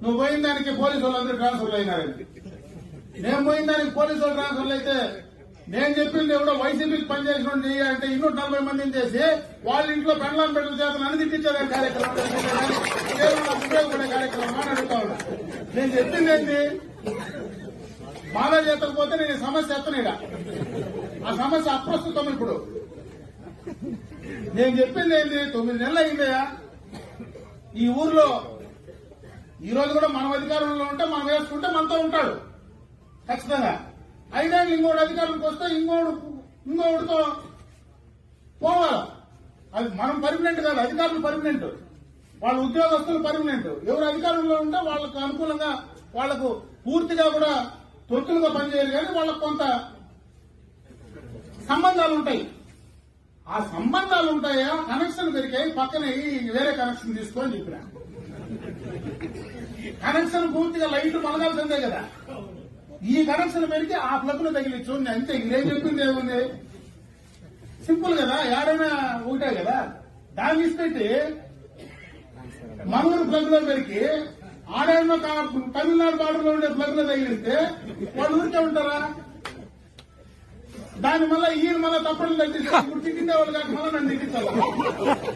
నువ్వు పోయిన దానికి పోలీసు వాళ్ళందరూ ట్రాన్స్ఫర్లు అయినారండి. నేను పోయిన దానికి పోలీసు వాళ్ళు ట్రాన్స్ఫర్లు అయితే నేను చెప్పింది ఎవడో వైసీపీకి పనిచేసిన అంటే 240 మందిని చేసి వాళ్ళ ఇంట్లో పెండ్లాం బిడ్డల చేతను అనిదిట్టించేదాని కార్యక్రమం ఉపయోగపడే కార్యక్రమం అని అడుగుతా ఉన్నా. నేను చెప్పింది ఏంటి, మాలా చేతకపోతే నేను ఈ సమస్య ఎత్తనీడ, ఆ సమస్య అప్రస్తుతం. ఇప్పుడు నేను చెప్పింది ఏంటి, 9 నెలలు అయిందయా ఈ ఊర్లో. ఈ రోజు కూడా మనం అధికారంలో ఉంటే మనం వేసుకుంటే మనతో ఉంటాడు ఖచ్చితంగా. 5 ఏళ్ళు ఇంకోటి అధికారంలోకి వస్తే ఇంకోటితో పోవాలి. అది మనం పర్మనెంట్ కాదు, అధికారులు పర్మనెంట్, వాళ్ళ ఉద్యోగస్తులు పర్మనెంట్. ఎవరు అధికారంలో ఉంటే వాళ్ళకు అనుకూలంగా వాళ్లకు పూర్తిగా కూడా తొత్తులుగా పనిచేయరు, కానీ వాళ్ళకు కొంత సంబంధాలు ఉంటాయి. ఆ సంబంధాలు ఉంటాయా, కనెక్షన్ పెరిగాయి, పక్కన వేరే కనెక్షన్ తీసుకొని చెప్పిన. కనెక్షన్ పూర్తిగా లైట్ మనగాల్సిందే కదా. ఈ కనెక్షన్ పెరిగి ఆ ప్లగ్ ను తగిలించు అంతే. నేను చెప్పింది ఏముంది, సింపుల్ కదా, ఏడైనా ఒకటే కదా. దాన్ని ఇచ్చిపెట్టి మంగళూరు ప్లగ్ లో పెరిగి ఆడైనా తమిళనాడు బార్డర్ లో ఉండే ప్లగ్ లో తగిలిస్తే వాళ్ళు ఊరికే ఉంటారా? దాని మళ్ళీ ఈయన మళ్ళీ తప్పని తగ్గిస్తే ఇప్పుడు తిట్టిండే వాళ్ళు కాక మళ్ళీ నన్ను తిట్టించాలి.